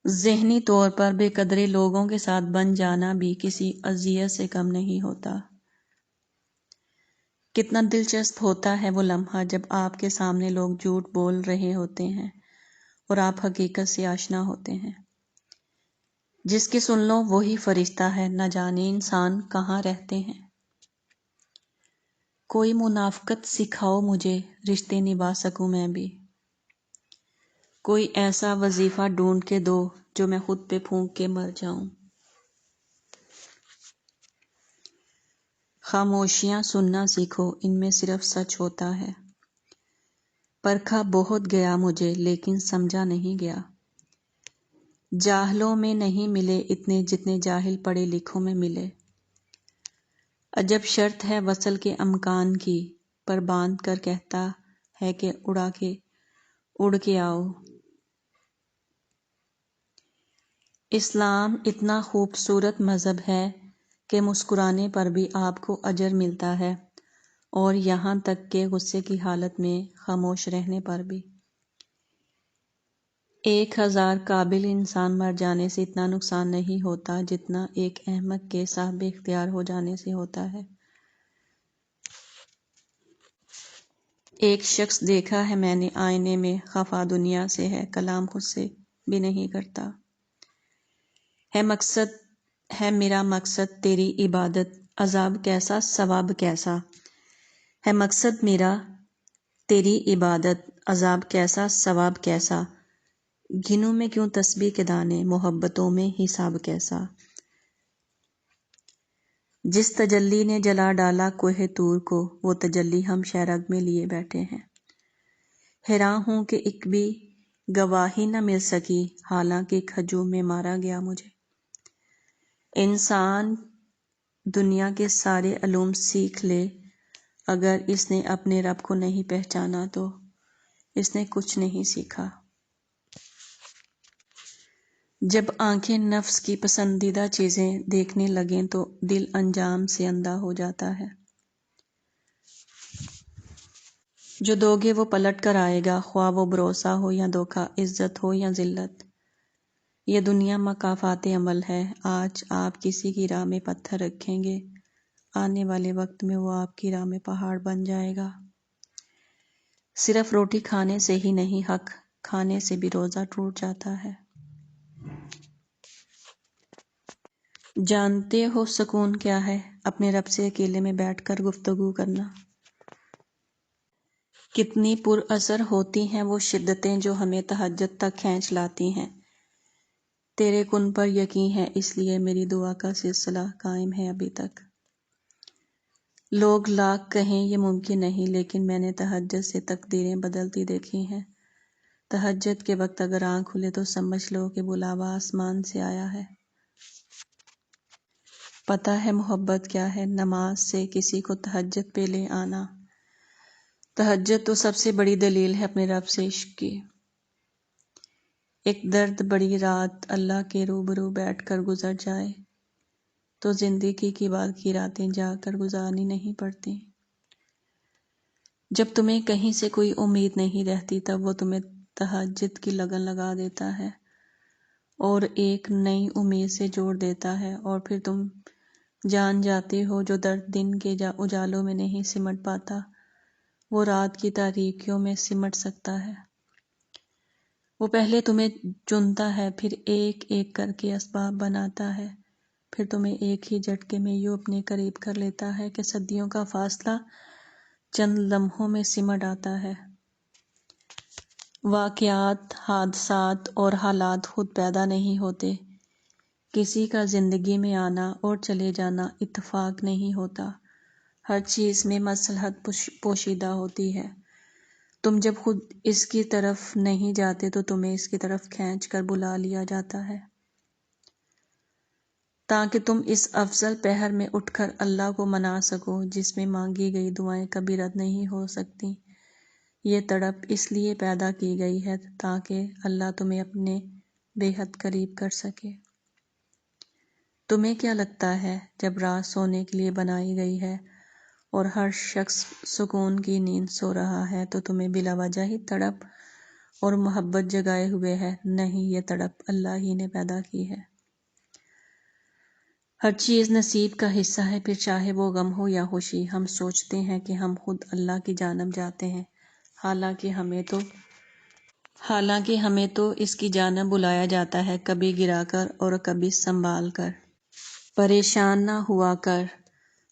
ذہنی طور پر بے قدرے لوگوں کے ساتھ بن جانا بھی کسی اذیت سے کم نہیں ہوتا۔ کتنا دلچسپ ہوتا ہے وہ لمحہ جب آپ کے سامنے لوگ جھوٹ بول رہے ہوتے ہیں اور آپ حقیقت سے آشنا ہوتے ہیں۔ جس کی سن لو وہی فرشتہ ہے، نہ جانے انسان کہاں رہتے ہیں۔ کوئی منافقت سکھاؤ مجھے، رشتے نبھا سکوں میں بھی۔ کوئی ایسا وظیفہ ڈھونڈ کے دو جو میں خود پہ پھونک کے مر جاؤں۔ خاموشیاں سننا سیکھو، ان میں صرف سچ ہوتا ہے۔ پرکھا بہت گیا مجھے لیکن سمجھا نہیں گیا۔ جاہلوں میں نہیں ملے اتنے جتنے جاہل پڑھے لکھوں میں ملے۔ عجب شرط ہے وصل کے امکان کی، پر باندھ کر کہتا ہے کہ اڑ کے آؤ۔ اسلام اتنا خوبصورت مذہب ہے کہ مسکرانے پر بھی آپ کو اجر ملتا ہے، اور یہاں تک کہ غصے کی حالت میں خاموش رہنے پر بھی۔ 1000 قابل انسان مر جانے سے اتنا نقصان نہیں ہوتا جتنا ایک احمق کے صاحب اختیار ہو جانے سے ہوتا ہے۔ ایک شخص دیکھا ہے میں نے آئینے میں، خفا دنیا سے ہے، کلام خود سے بھی نہیں کرتا۔ ہے میرا مقصد تیری عبادت، عذاب کیسا ثواب کیسا۔ ہے مقصد میرا تیری عبادت، عذاب کیسا ثواب کیسا۔ گنوں میں کیوں تسبیح کے دانے، محبتوں میں حساب کیسا۔ جس تجلی نے جلا ڈالا کوہ طور کو، وہ تجلی ہم شہرگ میں لیے بیٹھے ہیں۔ حیران ہوں کہ ایک بھی گواہی نہ مل سکی، حالانکہ ایک ہجوم میں مارا گیا مجھے۔ انسان دنیا کے سارے علوم سیکھ لے، اگر اس نے اپنے رب کو نہیں پہچانا تو اس نے کچھ نہیں سیکھا۔ جب آنکھیں نفس کی پسندیدہ چیزیں دیکھنے لگیں تو دل انجام سے اندھا ہو جاتا ہے۔ جو دو گے وہ پلٹ کر آئے گا، خواہ وہ بھروسہ ہو یا دھوکہ، عزت ہو یا ذلت۔ یہ دنیا مکافات عمل ہے۔ آج آپ کسی کی راہ میں پتھر رکھیں گے، آنے والے وقت میں وہ آپ کی راہ میں پہاڑ بن جائے گا۔ صرف روٹی کھانے سے ہی نہیں، حق کھانے سے بھی روزہ ٹوٹ جاتا ہے۔ جانتے ہو سکون کیا ہے؟ اپنے رب سے اکیلے میں بیٹھ کر گفتگو کرنا۔ کتنی پر اثر ہوتی ہیں وہ شدتیں جو ہمیں تہجد تک کھینچ لاتی ہیں۔ تیرے کن پر یقین ہے، اس لیے میری دعا کا سلسلہ قائم ہے ابھی تک۔ لوگ لاکھ کہیں یہ ممکن نہیں، لیکن میں نے تہجد سے تقدیریں بدلتی دیکھی ہیں۔ تہجد کے وقت اگر آنکھ کھلے تو سمجھ لو کہ بلاوا آسمان سے آیا ہے۔ پتہ ہے محبت کیا ہے؟ نماز سے کسی کو تہجد پہ لے آنا۔ تہجد تو سب سے بڑی دلیل ہے اپنے رب سے عشق کی۔ ایک درد بڑی رات اللہ کے روبرو بیٹھ کر گزر جائے تو زندگی کی باقی راتیں جا کر گزارنی نہیں پڑتی۔ جب تمہیں کہیں سے کوئی امید نہیں رہتی تب وہ تمہیں تہجد کی لگن لگا دیتا ہے اور ایک نئی امید سے جوڑ دیتا ہے، اور پھر تم جان جاتے ہو جو درد دن کے اجالوں میں نہیں سمٹ پاتا وہ رات کی تاریکیوں میں سمٹ سکتا ہے۔ وہ پہلے تمہیں چنتا ہے، پھر ایک ایک کر کے اسباب بناتا ہے، پھر تمہیں ایک ہی جھٹکے میں یوں اپنے قریب کر لیتا ہے کہ صدیوں کا فاصلہ چند لمحوں میں سمٹ آتا ہے۔ واقعات، حادثات اور حالات خود پیدا نہیں ہوتے۔ کسی کا زندگی میں آنا اور چلے جانا اتفاق نہیں ہوتا۔ ہر چیز میں مصلحت پوشیدہ ہوتی ہے۔ تم جب خود اس کی طرف نہیں جاتے تو تمہیں اس کی طرف کھینچ کر بلا لیا جاتا ہے، تاکہ تم اس افضل پہر میں اٹھ کر اللہ کو منا سکو جس میں مانگی گئی دعائیں کبھی رد نہیں ہو سکتی۔ یہ تڑپ اس لیے پیدا کی گئی ہے تاکہ اللہ تمہیں اپنے بے حد قریب کر سکے۔ تمہیں کیا لگتا ہے جب رات سونے کے لیے بنائی گئی ہے اور ہر شخص سکون کی نیند سو رہا ہے تو تمہیں بلا وجہ ہی تڑپ اور محبت جگائے ہوئے ہے، نہیں یہ تڑپ اللہ ہی نے پیدا کی ہے۔ ہر چیز نصیب کا حصہ ہے، پھر چاہے وہ غم ہو یا خوشی۔ ہم سوچتے ہیں کہ ہم خود اللہ کی جانب جاتے ہیں، حالانکہ ہمیں تو اس کی جانب بلایا جاتا ہے، کبھی گرا کر اور کبھی سنبھال کر۔ پریشان نہ ہوا کر،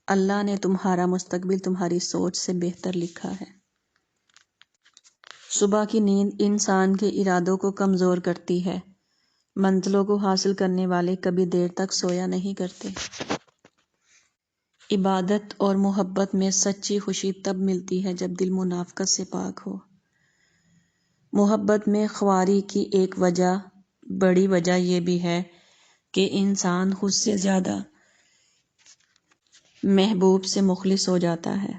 اللہ نے تمہارا مستقبل تمہاری سوچ سے بہتر لکھا ہے۔ صبح کی نیند انسان کے ارادوں کو کمزور کرتی ہے۔ منزلوں کو حاصل کرنے والے کبھی دیر تک سویا نہیں کرتے۔ عبادت اور محبت میں سچی خوشی تب ملتی ہے جب دل منافقت سے پاک ہو۔ محبت میں خواری کی ایک بڑی وجہ یہ بھی ہے کہ انسان خود سے زیادہ محبوب سے مخلص ہو جاتا ہے۔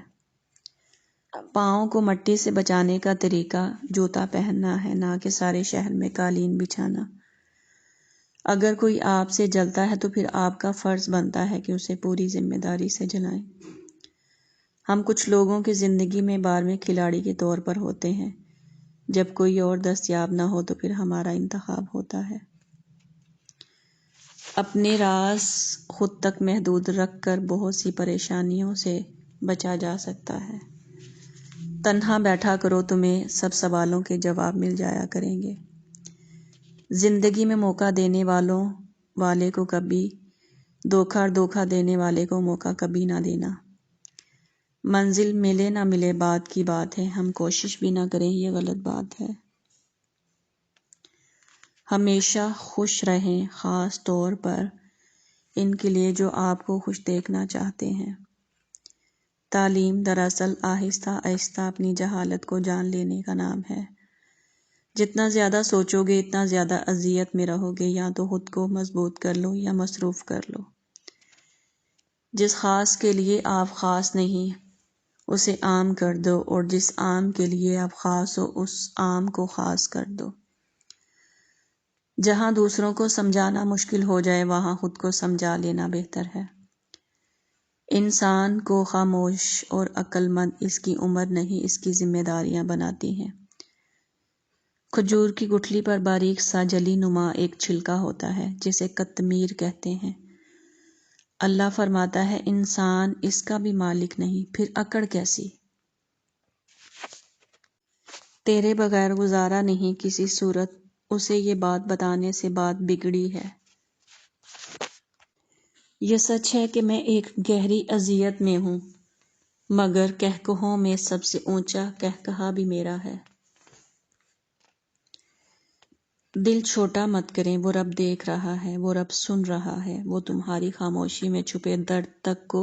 پاؤں کو مٹی سے بچانے کا طریقہ جوتا پہننا ہے، نہ کہ سارے شہر میں قالین بچھانا۔ اگر کوئی آپ سے جلتا ہے تو پھر آپ کا فرض بنتا ہے کہ اسے پوری ذمہ داری سے جلائیں۔ ہم کچھ لوگوں کی زندگی میں 12ویں کھلاڑی کے طور پر ہوتے ہیں، جب کوئی اور دستیاب نہ ہو تو پھر ہمارا انتخاب ہوتا ہے۔ اپنے راز خود تک محدود رکھ کر بہت سی پریشانیوں سے بچا جا سکتا ہے۔ تنہا بیٹھا کرو، تمہیں سب سوالوں کے جواب مل جایا کریں گے۔ زندگی میں موقع دینے والے کو کبھی دھوکہ اور دھوکہ دینے والے کو موقع کبھی نہ دینا۔ منزل ملے نہ ملے بات کی بات ہے، ہم کوشش بھی نہ کریں یہ غلط بات ہے۔ ہمیشہ خوش رہیں، خاص طور پر ان کے لیے جو آپ کو خوش دیکھنا چاہتے ہیں۔ تعلیم دراصل آہستہ آہستہ اپنی جہالت کو جان لینے کا نام ہے۔ جتنا زیادہ سوچو گے اتنا زیادہ اذیت میں رہو گے، یا تو خود کو مضبوط کر لو یا مصروف کر لو۔ جس خاص کے لیے آپ خاص نہیں اسے عام کر دو، اور جس عام کے لیے آپ خاص ہو اس عام کو خاص کر دو۔ جہاں دوسروں کو سمجھانا مشکل ہو جائے وہاں خود کو سمجھا لینا بہتر ہے۔ انسان کو خاموش اور عقل مند اس کی عمر نہیں اس کی ذمہ داریاں بناتی ہیں۔ کھجور کی گٹھلی پر باریک سا جلی نما ایک چھلکا ہوتا ہے جسے قطمیر کہتے ہیں۔ اللہ فرماتا ہے انسان اس کا بھی مالک نہیں، پھر اکڑ کیسی؟ تیرے بغیر گزارا نہیں کسی صورت، اسے یہ بات بتانے سے بات بگڑی ہے۔ یہ سچ ہے کہ میں ایک گہری اذیت میں ہوں، مگر کہکہوں میں سب سے اونچا کہکہا بھی میرا ہے۔ دل چھوٹا مت کریں، وہ رب دیکھ رہا ہے، وہ رب سن رہا ہے، وہ تمہاری خاموشی میں چھپے درد تک کو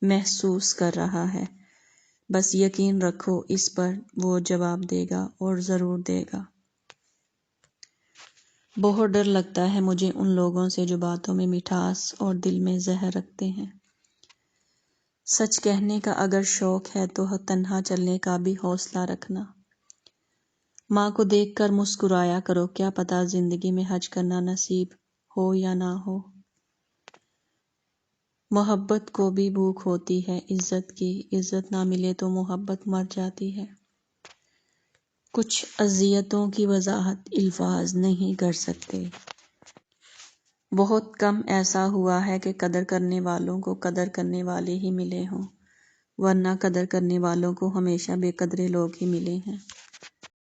محسوس کر رہا ہے۔ بس یقین رکھو اس پر، وہ جواب دے گا اور ضرور دے گا۔ بہت ڈر لگتا ہے مجھے ان لوگوں سے جو باتوں میں مٹھاس اور دل میں زہر رکھتے ہیں۔ سچ کہنے کا اگر شوق ہے تو تنہا چلنے کا بھی حوصلہ رکھنا۔ ماں کو دیکھ کر مسکرایا کرو، کیا پتہ زندگی میں حج کرنا نصیب ہو یا نہ ہو۔ محبت کو بھی بھوک ہوتی ہے عزت کی، عزت نہ ملے تو محبت مر جاتی ہے۔ کچھ اذیتوں کی وضاحت الفاظ نہیں کر سکتے۔ بہت کم ایسا ہوا ہے کہ قدر کرنے والوں کو قدر کرنے والے ہی ملے ہوں، ورنہ قدر کرنے والوں کو ہمیشہ بے قدرے لوگ ہی ملے ہیں۔